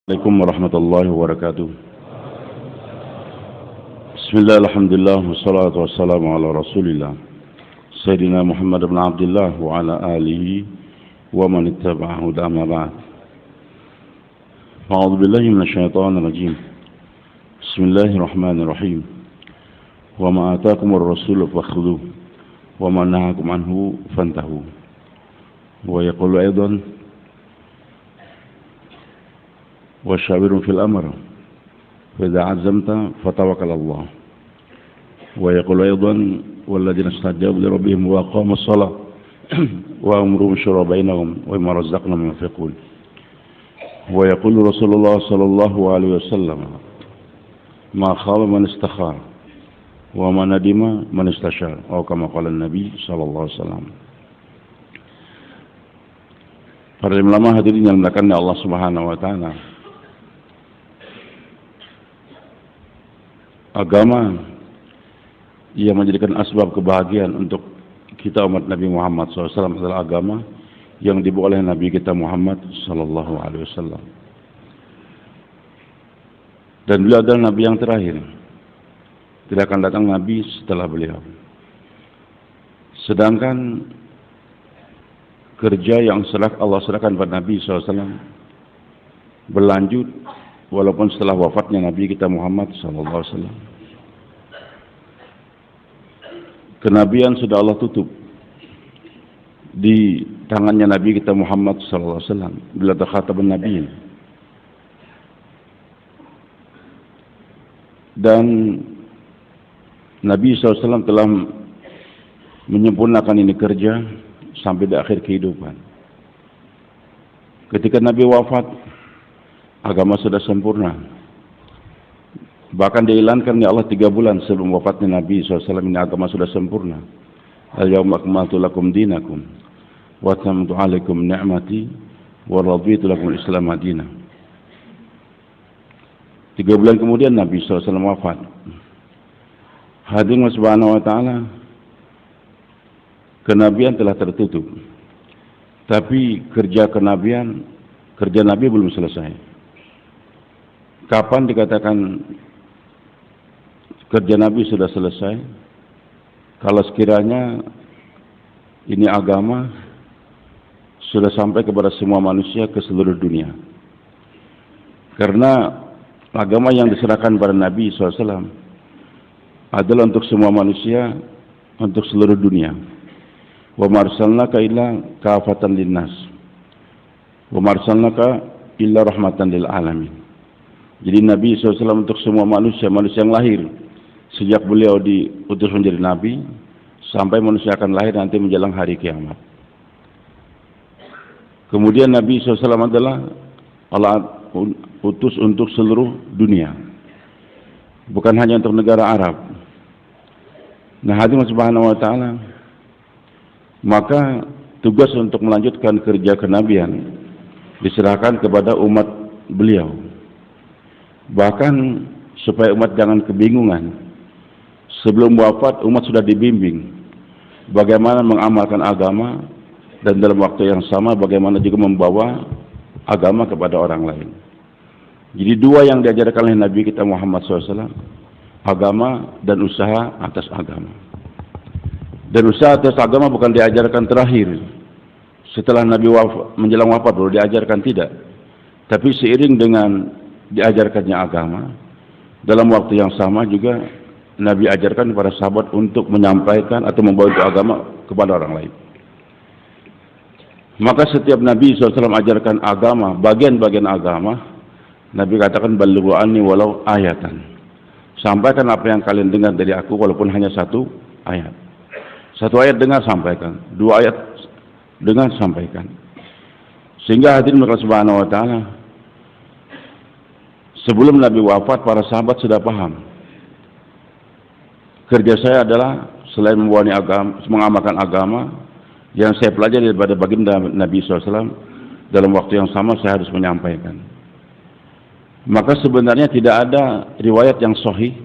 Assalamualaikum warahmatullahi wabarakatuh. Bismillah, alhamdulillah, wassalatu wassalamu ala rasulillah Sayyidina Muhammad bin Abdullah wa ala alihi wa man ittaba'ahu amma ba'd. A'udzu billahi minasyaitonir rajim. Bismillahirrahmanirrahim. Wa ma ataakumur rasulu fakhudhuhu wa ma nahakum anhu fantahu. Wa yaqulu aidan وشاورهم في الأمر فإذا عزمت فتوكل على الله. ويقول أيضا والذين استجابوا لربهم وأقاموا الصلاة وأمرهم شورى بينهم ومما رزقناهم ينفقون. ويقول رسول الله صلى الله عليه وسلم ما خاب من استخار وما ندم من استشار أو كما قال النبي صلى الله عليه وسلم. Para ulama hadirin yang dimuliakan Allah Subhanahu wa taala. Agama yang menjadikan asbab kebahagiaan untuk kita umat Nabi Muhammad SAW adalah agama yang dibawa oleh Nabi kita Muhammad SAW. Dan beliau adalah Nabi yang terakhir. Tidak akan datang Nabi setelah beliau. Sedangkan kerja yang Allah serahkan pada Nabi SAW berlanjut walaupun setelah wafatnya Nabi kita Muhammad SAW. Kenabian sudah Allah tutup di tangannya Nabi kita Muhammad SAW. Bila khataban Nabiin. Dan Nabi SAW telah menyempurnakan ini kerja sampai di akhir kehidupan. Ketika Nabi wafat, agama sudah sempurna. Bahkan diilankan ya Allah 3 bulan sebelum wafatnya Nabi SAW, ini agama sudah sempurna. Al-yawma akmaltu lakum dinakum wa atmamtu alaikum ni'mati wa raditu lakum al-islam madina. 3 bulan kemudian Nabi SAW wafat. Hadirin subhanahu wa ta'ala, kenabian telah tertutup. Tapi kerja kenabian, kerja Nabi belum selesai. Kapan dikatakan kerja Nabi sudah selesai? Kalau sekiranya ini agama sudah sampai kepada semua manusia ke seluruh dunia. Karena agama yang diserahkan pada Nabi SAW adalah untuk semua manusia, untuk seluruh dunia. Wa marsalnaka illa kafatan linnas. Wa marsalnaka illa rahmatan lil alamin. Jadi Nabi SAW untuk semua manusia, manusia yang lahir sejak beliau diutus menjadi Nabi sampai manusia akan lahir nanti menjelang hari kiamat. Kemudian Nabi SAW adalah Allah utus untuk seluruh dunia, bukan hanya untuk negara Arab. Nah, hadirin subhanahu wa ta'ala, maka tugas untuk melanjutkan kerja kenabian diserahkan kepada umat beliau. Bahkan supaya umat jangan kebingungan, sebelum wafat umat sudah dibimbing bagaimana mengamalkan agama dan dalam waktu yang sama bagaimana juga membawa agama kepada orang lain. Jadi 2 yang diajarkan oleh Nabi kita Muhammad SAW, agama dan usaha atas agama. Dan usaha atas agama bukan diajarkan terakhir setelah Nabi menjelang wafat baru diajarkan, tidak. Tapi seiring dengan diajarkannya agama, dalam waktu yang sama juga Nabi ajarkan kepada sahabat untuk menyampaikan atau membawa itu agama kepada orang lain. Maka setiap Nabi SAW ajarkan agama, bagian-bagian agama, Nabi katakan balighu anni walau ayatan. Sampaikan apa yang kalian dengar dari aku walaupun hanya 1 ayat. 1 ayat dengar, sampaikan. 2 ayat dengar, sampaikan. Sehingga hadirin subhanahu wa ta'ala, sebelum Nabi wafat, para sahabat sudah paham. Kerja saya adalah selain membawa agama, mengamalkan agama, yang saya pelajari daripada baginda Nabi SAW, dalam waktu yang sama saya harus menyampaikan. Maka sebenarnya tidak ada riwayat yang sahih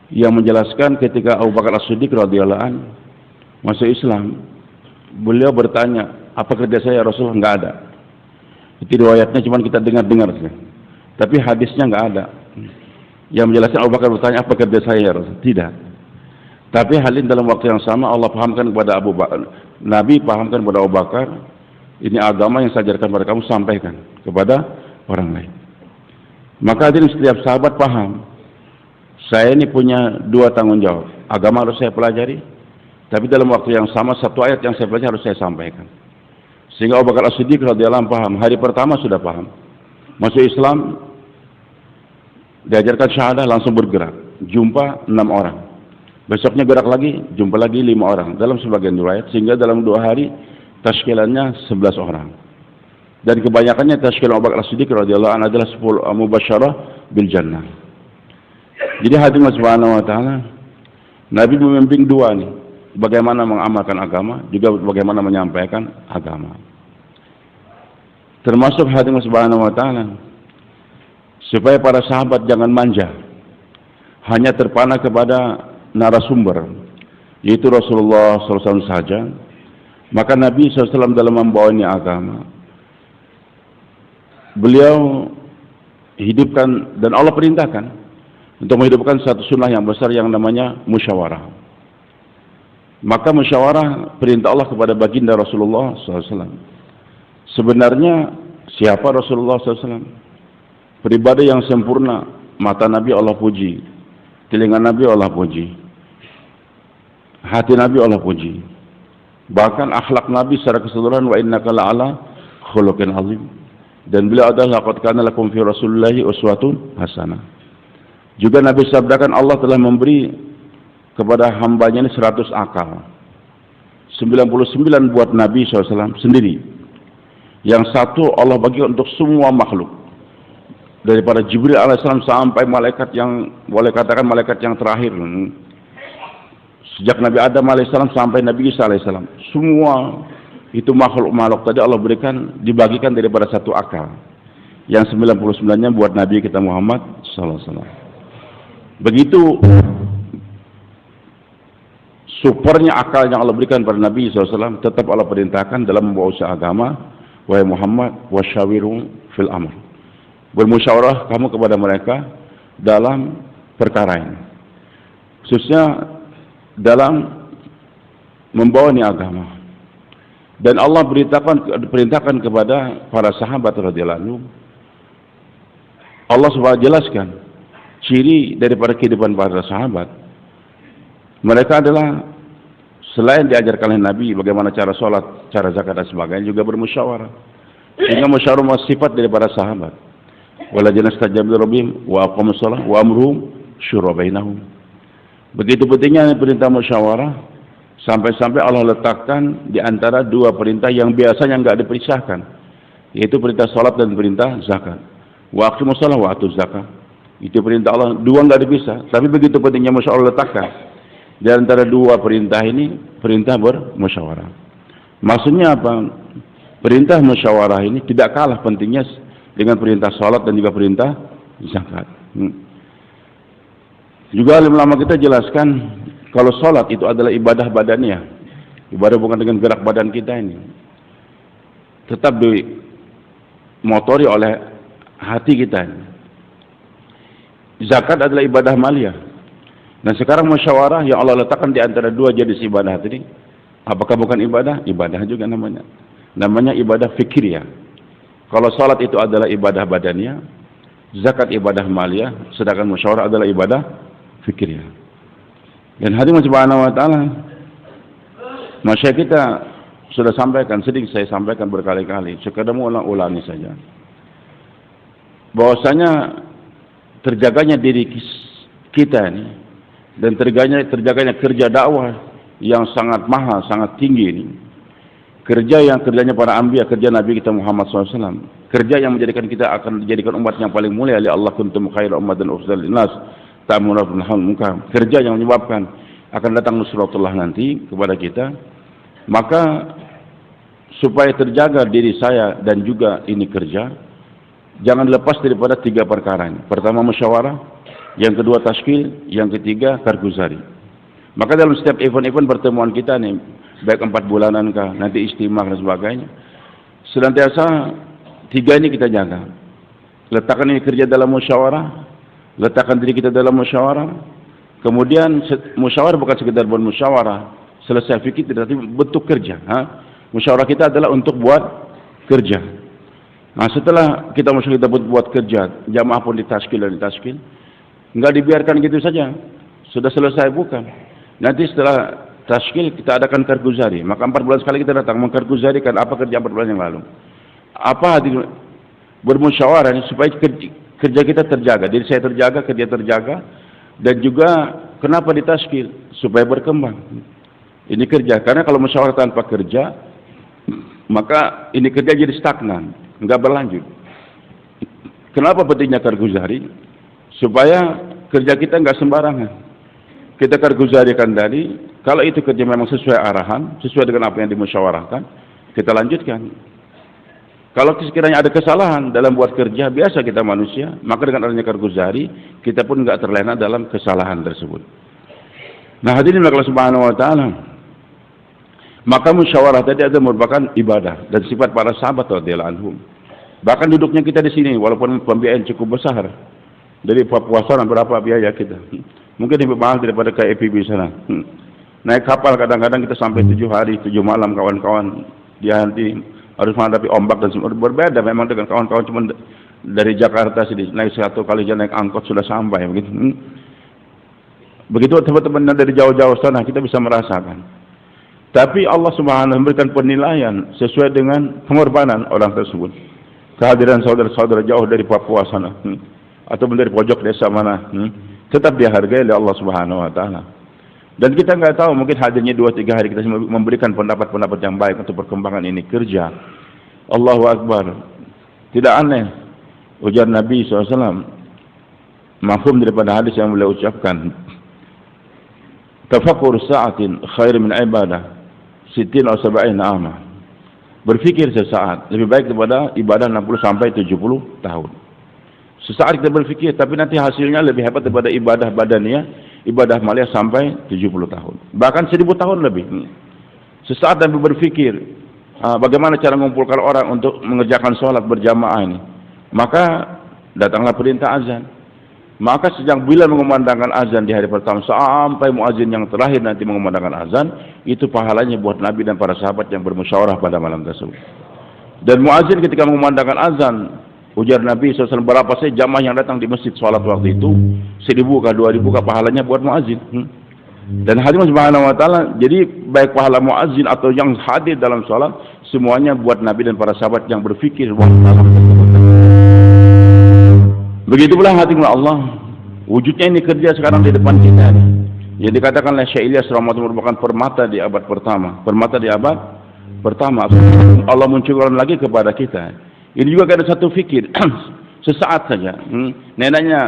yang menjelaskan ketika Abu Bakar As-Siddiq radhiyallahu anhu masuk Islam, beliau bertanya, apa kerja saya ya Rasulullah? Enggak ada. Itu riwayatnya cuma kita dengar-dengar saja. Tapi hadisnya nggak ada yang menjelaskan Abu Bakar bertanya, apa kerja saya ya Rasul? Tidak. Tapi hal ini dalam waktu yang sama Allah pahamkan kepada Abu Bakar, Nabi pahamkan kepada Abu Bakar, ini agama yang saya ajarkan kepada kamu, sampaikan kepada orang lain. Maka hadirin setiap sahabat paham, saya ini punya dua tanggung jawab. Agama harus saya pelajari, tapi dalam waktu yang sama satu ayat yang saya pelajari harus saya sampaikan. Sehingga Abu Bakar As-Siddiq radhiyallahu anhu paham, hari pertama sudah paham. Masuk Islam, diajarkan syahadah, langsung bergerak. Jumpa 6 orang. Besoknya gerak lagi, jumpa lagi 5 orang. Dalam sebagian riwayat, sehingga dalam 2 hari, tashkilannya 11 orang. Dan kebanyakannya tashkilan Abu Bakar As-Siddiq radhiyallahu anhu adalah 10 mubasyarah bil jannah. Jadi hadirin subhanahu wa ta'ala, Nabi membimbing 2 nih. Bagaimana mengamalkan agama, juga bagaimana menyampaikan agama. Termasuk hadirin subhanahu wa ta'ala, supaya para sahabat jangan manja, hanya terpana kepada narasumber, yaitu Rasulullah SAW saja. Maka Nabi SAW dalam membawa ini agama, beliau hidupkan dan Allah perintahkan untuk menghidupkan satu sunnah yang besar yang namanya musyawarah. Maka musyawarah perintah Allah kepada baginda Rasulullah SAW. Sebenarnya siapa Rasulullah SAW? Pribadi yang sempurna. Mata Nabi Allah puji, telinga Nabi Allah puji, hati Nabi Allah puji, bahkan akhlak Nabi secara keseluruhan, wa innaka la'ala khuluqin azim. Dan beliau adalah laqad kana lakum fi Rasulillahi uswatun hasanah. Juga Nabi sabdakan Allah telah memberi kepada hambanya ini 100 akal. 99 buat Nabi SAW sendiri. Yang satu Allah bagi untuk semua makhluk. Daripada Jibril alaihissalam sampai malaikat yang boleh katakan malaikat yang terakhir, sejak Nabi Adam alaihissalam sampai Nabi Isa alaihissalam, semua itu makhluk-makhluk tadi Allah berikan, dibagikan daripada satu akal, yang 99-nya buat Nabi kita Muhammad SAW. Begitu supernya akal yang Allah berikan pada Nabi SAW, tetap Allah perintahkan dalam membawa usaha agama, wahai Muhammad, wasyawirum fil amr, bermusyawarah kamu kepada mereka dalam perkara ini, khususnya dalam membawa ini agama. Dan Allah perintahkan kepada para sahabat radhiyallahu anhu, Allah subhanahu jelaskan ciri daripada kehidupan para sahabat. Mereka adalah selain diajarkan oleh Nabi bagaimana cara sholat, cara zakat dan sebagainya, juga bermusyawarah. Sehingga musyawarah sifat daripada sahabat. Waladzina stajabu rabbihim wa aqamus shalah wa amruhum syura bainahum. Begitu pentingnya perintah musyawarah, sampai-sampai Allah letakkan di antara 2 perintah yang biasanya enggak dipisahkan, yaitu perintah salat dan perintah zakat. Wa aqimus shalah wa atuz zakat. Itu perintah Allah, 2 enggak dipisah. Tapi begitu pentingnya musyawarah letakkan di antara 2 perintah ini, perintah bermusyawarah. Maksudnya apa? Perintah musyawarah ini tidak kalah pentingnya dengan perintah salat dan juga perintah zakat. Juga alim ulama kita jelaskan kalau salat itu adalah ibadah badaniah, ibadah bukan dengan gerak badan kita ini, tetap dimotori oleh hati kita ini. Zakat adalah ibadah maliyah. Dan sekarang musyawarah yang Allah letakkan di antara 2 jenis ibadah tadi, apakah bukan ibadah? Ibadah juga namanya. Namanya ibadah fikriyah. Kalau salat itu adalah ibadah badaniah, zakat ibadah maliyah, sedangkan musyawarah adalah ibadah fikriyah. Dan hadirin subhanahu wa ta'ala, masyarakat kita sudah sampaikan, sering saya sampaikan berkali-kali, sekadar ulang-ulangi saja, bahwasanya terjaganya diri kita ini dan terjaganya kerja dakwah yang sangat mahal, sangat tinggi ini, kerja yang kerjanya para anbiya, kerja Nabi kita Muhammad SAW, kerja yang menjadikan kita akan dijadikan umat yang paling mulia oleh Allah, kuntum khairu ummatin ukhrijat linnas ta'muruna bil ma'ruf wa munkar, kerja yang menyebabkan akan datang nusratullah nanti kepada kita. Maka supaya terjaga diri saya dan juga ini kerja, jangan lepas daripada 3 perkara ini. Pertama musyawarah, yang kedua tashkil, yang ketiga karguzari. Maka dalam setiap event-event pertemuan kita nih, baik 4 bulanan kah, nanti istimewa dan sebagainya, senantiasa 3 ini kita jaga. letakkan ini kerja dalam musyawarah, letakkan diri kita dalam musyawarah. Kemudian musyawarah bukan sekedar bermusyawarah, selesai fikir tapi bentuk kerja. Musyawarah kita adalah untuk buat kerja. Nah, setelah kita buat kerja, jamaah pun ditaskil dan ditaskil. Enggak dibiarkan gitu saja. Sudah selesai bukan. Nanti setelah taskil kita adakan karguzari. Maka 4 bulan sekali kita datang mengkarguzarikan apa kerja 4 bulan yang lalu. Apa bermusyawarah supaya kerja kita terjaga. Diri saya terjaga, kerja terjaga. Dan juga kenapa ditaskil? Supaya berkembang. Ini kerja. Karena kalau musyawarah tanpa kerja, maka ini kerja jadi stagnan. Enggak berlanjut. Kenapa pentingnya karguzari? Supaya kerja kita enggak sembarangan. Kita karguzarikan tadi, kalau itu kerja memang sesuai arahan, sesuai dengan apa yang dimusyawarahkan, kita lanjutkan. Kalau sekiranya ada kesalahan dalam buat kerja, biasa kita manusia, maka dengan adanya karguzari, kita pun enggak terlena dalam kesalahan tersebut. Nah, hadirin Allah Subhanahu wa taala. Maka musyawarah tadi ada merupakan ibadah dan sifat para sahabat radhiyallahu anhum. Bahkan duduknya kita di sini walaupun pembiayaan cukup besar. Dari Papua sana berapa biaya kita? Mungkin lebih mahal daripada ke EPB sana. Naik kapal kadang-kadang kita sampai 7 hari, 7 malam kawan-kawan. Dia nanti harus menghadapi ombak dan semua. Berbeda memang dengan kawan-kawan cuma dari Jakarta sini naik 1 kali jalan naik angkot sudah sampai begitu. Begitu teman-teman dari jauh-jauh sana kita bisa merasakan. Tapi Allah Subhanahu memberikan penilaian sesuai dengan pengorbanan orang tersebut. Kehadiran saudara-saudara jauh dari Papua sana atau dari pojok desa mana, tetap dihargai oleh Allah Subhanahu wa taala. Dan kita enggak tahu, mungkin hadirnya 2-3 hari kita memberikan pendapat-pendapat yang baik untuk perkembangan ini kerja. Allahu Akbar. Tidak aneh ujar Nabi SAW mafhum daripada hadis yang beliau ucapkan. Tafakkur sa'atin khair min ibadah 60 atau 70 ama. Berfikir sesaat lebih baik daripada ibadah 60 sampai 70 tahun. Sesaat kita berfikir, tapi nanti hasilnya lebih hebat daripada ibadah badannya, ibadah maliyah sampai 70 tahun. Bahkan 1000 tahun lebih. Sesaat dan berfikir, bagaimana cara mengumpulkan orang untuk mengerjakan sholat berjamaah ini. Maka datanglah perintah azan. Maka sejak bila mengumandangkan azan di hari pertama sampai muazin yang terakhir nanti mengumandangkan azan, itu pahalanya buat Nabi dan para sahabat yang bermusyawarah pada malam tersebut. Dan muazin ketika mengumandangkan azan, ujar Nabi SAW, berapa saja jamaah yang datang di masjid sholat waktu itu, 1000 kah 2000 kah pahalanya buat muazin. Dan hadirin Subhanahu wa taala, jadi baik pahala muazin atau yang hadir dalam sholat, semuanya buat Nabi dan para sahabat yang berfikir wah dalam tersebut. Begitu pula hadirin Allah, wujudnya ini kerja sekarang di depan kita. Yang dikatakan oleh Syekh Ilyas rahimahullah merupakan permata di abad pertama. Permata di abad pertama. Allah munculkan lagi kepada kita. Ini juga ada satu fikir sesaat saja. Neneknya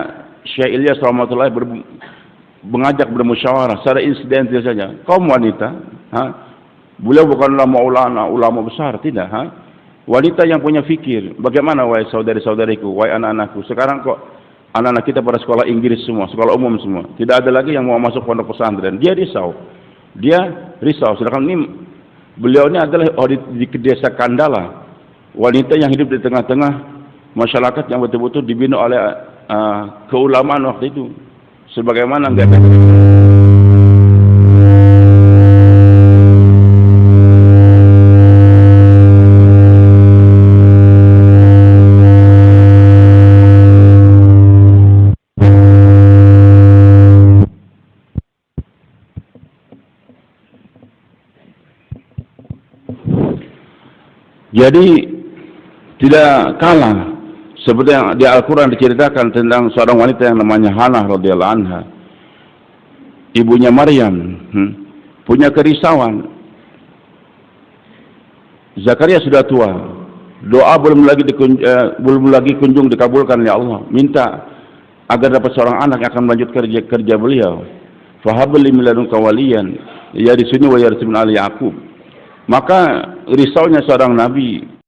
Syekh Ilyas rahimahullah mengajak bermusyawarah secara insidental saja. Kaum wanita, beliau bukanlah ulama besar, tidak. Wanita yang punya fikir, bagaimana wahai saudari-saudariku, wahai anak-anakku, sekarang kok anak-anak kita pada sekolah Inggris semua, sekolah umum semua, tidak ada lagi yang mau masuk pondok pesantren. Dia risau, sedangkan ini beliau ini adalah di desa Kandala, wanita yang hidup di tengah-tengah masyarakat yang betul-betul dibina oleh keulamaan waktu itu. Sebagaimana enggak ada. Jadi tidak kalah seperti yang di Al-Quran diceritakan tentang seorang wanita yang namanya Hannah radhiyallahu anha, ibunya Maryam, punya kerisauan. Zakaria sudah tua, doa belum lagi kunjung dikabulkan oleh Allah, minta agar dapat seorang anak yang akan melanjutkan kerja beliau. Fahabli min ladunka waliyan yarisuni wa yarisu min ali Yaqub. Maka risaunya seorang nabi